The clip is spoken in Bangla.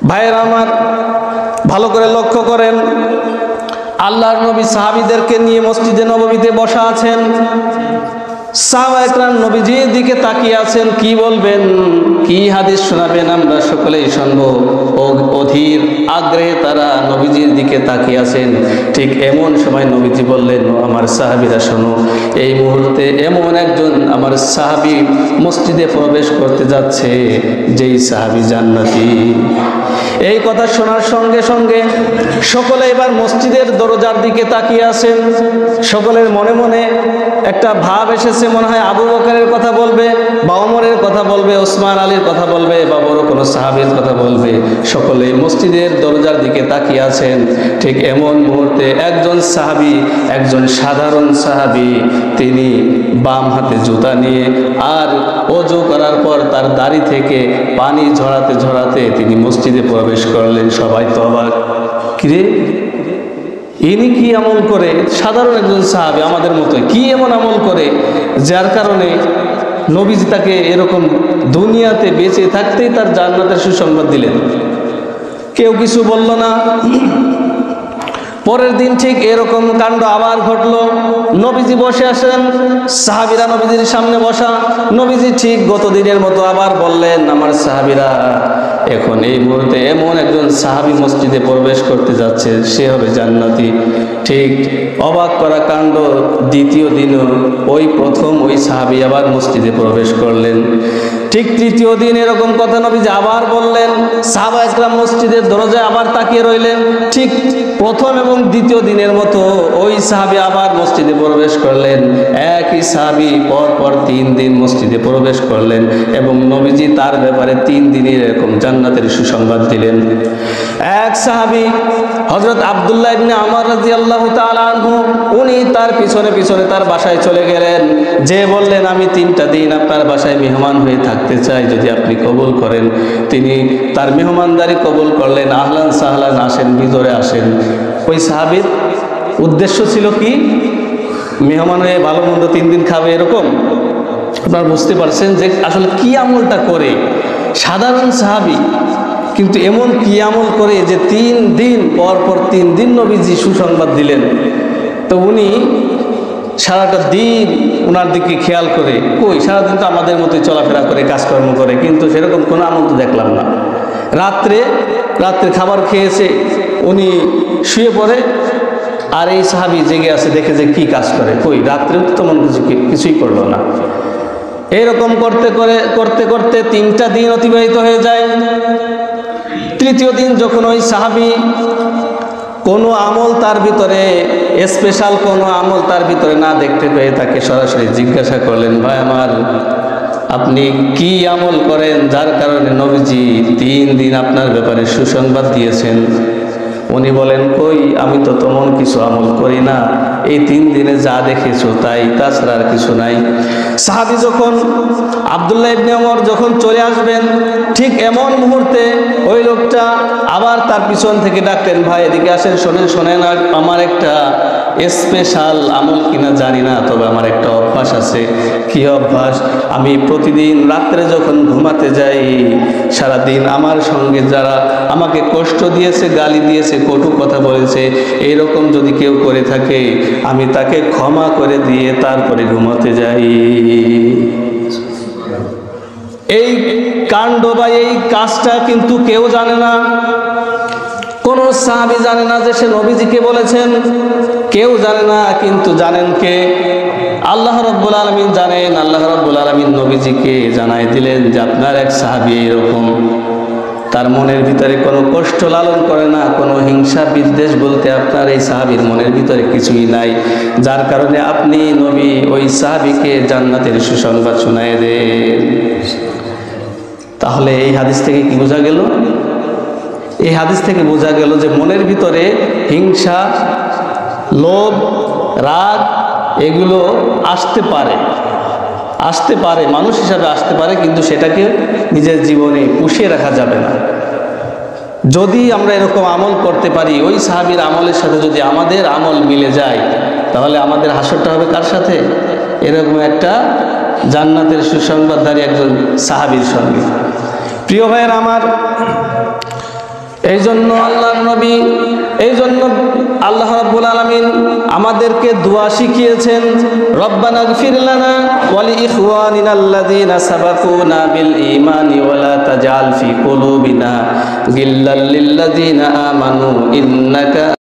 ভাইয়েরা আমার, ভালো করে লক্ষ্য করেন, আল্লাহর নবী সাহাবীদেরকে নিয়ে মসজিদে নববীতে বসা আছেন। সাহাবা একরাম নবীজির দিকে তাকিয়ে আছেন। কি বলবেন, কি হাদিস শোনাবেন আমরা সকলেই শুনবো। অধীর আগ্রহে তারা নবীজির দিকে তাকিয়ে আছেন। ঠিক এমন সময় নবীজি বললেন, আমার সাহাবীরা শোনো, এই মুহূর্তে এমন একজন আমার সাহাবী মসজিদে প্রবেশ করতে যাচ্ছে, যেই সাহাবী জান্নাতি। এই কথা শোনার সঙ্গে সঙ্গে সকলে এবার মসজিদের দরজার দিকে তাকিয়ে আছেন। সকলের মনে মনে একটা ভাব এসেছে, মনে হয় আবু বকরের কথা বলবে বা ওমরের কথা বলবে, ওসমান আলীর কথা বলবে বা বড় কোনো সাহাবীর কথা বলবে। সকলে মসজিদের দরজার দিকে তাকিয়ে আছেন। ঠিক এমন মুহূর্তে একজন সাহাবী, একজন সাধারণ সাহাবী, তিনি বাম হাতে জুতা নিয়ে আর ওযু করার পর তার দাড়ি থেকে পানি ঝরাতে ঝরাতে তিনি মসজিদে প্রবেশ করলেন। সবাই তো অবাক, কিরে ইনি কি আমল করে? সাধারণ একজন সাহাবী, আমাদের মতো, কি এমন আমল করে যার কারণে নবীজি তাকে এরকম দুনিয়াতে বেঁচে থাকতেই তার জান্নাতের সুসংবাদ দিলেন? কেউ কিছু বলল না। পরের দিন ঠিক এরকম কাণ্ড আবার ঘটলো। নবীজি বসে আসেন, সাহাবীরা নবীজির সামনে বসা। নবীজি ঠিক গত দিনের মতো আবার বললেন, আমার সাহাবীরা, এখন এই মুহূর্তে এমন একজন সাহাবী মসজিদে প্রবেশ করতে যাচ্ছে, সে হবে জান্নাতি। ঠিক অবাক করা কাণ্ড, দ্বিতীয় দিনও ওই প্রথম ওই সাহাবী আবার মসজিদে প্রবেশ করলেন। ঠিক তৃতীয় দিন এরকম কথা নবীজি আবার বললেন। সাহাবা একরাম মসজিদের দরজায় আবার তাকিয়ে রইলেন। ঠিক প্রথম এবং দ্বিতীয় দিনের মতো ওই সাহাবী আবার মসজিদে প্রবেশ করলেন। একই সাহাবী পর পর 3 দিন মসজিদে প্রবেশ করলেন এবং নবীজি তার ব্যাপারে 3 দিনের এরকম জান্নাতের সুসংবাদ দিলেন। এক সাহাবী হযরত আব্দুল্লাহ ইবনে আমর রাদিয়াল্লাহু তাআলা আনহু, উনি তার পিছনে পিছনে তার বাসায় চলে গেলেন, যে বললেন, আমি 3টা দিন আপনার বাসায় মেহমান হয়ে থাকতে চাই, যদি আপনি কবুল করেন। তিনি তার মেহমানদারি কবুল করলেন। আহলান সাহলান, আসেন, ভিতরে আসেন। ওই সাহাবীর উদ্দেশ্য ছিল কি? মেহমান হয়ে ভালো মন্দ 3 দিন খাবে, এরকম। আপনারা বুঝতে পারছেন যে আসলে কি আমলটা করে। সাধারণ সাহাবী, কিন্তু এমন কি আমল করে যে 3 দিন পর পর 3 দিন নবীজি সুসংবাদ দিলেন। তো উনি সারাটা দিন ওনার দিকে খেয়াল করে, কই সারাদিন তো আমাদের মতোই চলাফেরা করে, কাজকর্ম করে, কিন্তু সেরকম কোনো আমল তো দেখলাম না। রাত্রে খাবার খেয়েছে, উনি শুয়ে পড়ে, আর এই সাহাবী জেগে আছে, দেখে যে কি কাজ করে, কই রাত্রেও তো তেমন কিছুই করলো না। এরকম করতে করতে 3টা দিন অতিবাহিত হয়ে যায়। তৃতীয় দিন যখন ওই সাহাবী কোনো আমল তার ভিতরে, স্পেশাল কোনো আমল তার ভিতরে না দেখতে পেয়ে তাকে সরাসরি জিজ্ঞাসা করলেন, ভাই আমার, আপনি কি আমল করেন যার কারণে নবীজি 3 দিন আপনার ব্যাপারে সুসংবাদ দিয়েছেন? উনি বলেন, কই আমি তো তেমন কিছু আমল করি না, এই 3 দিনে যা দেখেছো তাই, তাছাড়া আর কিছু নাই। সাহাবী যখন আব্দুল্লাহ ইবনে ওমর যখন চলে আসবেন, ঠিক এমন মুহূর্তে ওই লোকটা আবার তার পিছন থেকে ডাকলেন, ভাই এদিকে আসেন, শোনেন, আমার একটা স্পেশাল আমল কিনা জানি না, তবে আমার একটা অভ্যাস আছে। কি অভ্যাস? আমি প্রতিদিন রাত্রে যখন ঘুমাতে যাই, সারাদিন আমার সঙ্গে যারা আমাকে কষ্ট দিয়েছে, গালি দিয়েছে, কটু কথা বলেছে, এরকম যদি কেউ করে থাকে, আমি তাকে ক্ষমা করে দিয়ে তারপরে ঘুমাতে যাই। এই কাণ্ড বা এই কাজটা কিন্তু কেউ জানে না। কোন সাহাবী জানে না যে সে নবীজিকে বলেছেন, কেউ জানে না। কিন্তু জানেন কে? আল্লাহ রাব্বুল আলামিন জানেন। আল্লাহ রাব্বুল আলামিন নবীজিকে জানাই দিলেন যে আপনার এক সাহাবী এরকম, তার মনের ভিতরে কোনো কষ্ট লালন করে না, কোনো হিংসা বিদ্বেষ বলতে আপনার এই সাহাবীর মনের ভিতরে কিছুই নাই, যার কারণে আপনি নবী ওই সাহাবীকে জান্নাতের সুসংবাদ শোনায় দেন। তাহলে এই হাদিস থেকে কি বোঝা গেল? এই হাদিস থেকে বোঝা গেল যে মনের ভিতরে হিংসা, লোভ, রাগ এগুলো আসতে পারে, মানুষ হিসাবে আসতে পারে, কিন্তু সেটাকে নিজের জীবনে পুষিয়ে রাখা যাবে না। যদি আমরা এরকম আমল করতে পারি, ওই সাহাবীর আমলের সাথে যদি আমাদের আমল মিলে যায়, তাহলে আমাদের হাসরটা হবে কার সাথে? এরকম একটা জান্নাতের সুসংবাদধারী একজন সাহাবীর সঙ্গে। প্রিয় ভাইয়ের আমার, এই জন্য আল্লাহর নবী, এই জন্য আল্লাহ রাব্বুল আলামিন আমাদেরকে দোয়া শিখিয়েছেন, রব্বানা গফির লানা ওয়া লিইখওয়ানিনা আল্লাযীনা সাবাকুনা বিল ঈমানি ওয়া লা তাজআল ফি কুলুবিনা গিল্লাল লিল্লাযীনা আমানু ইন্নাকা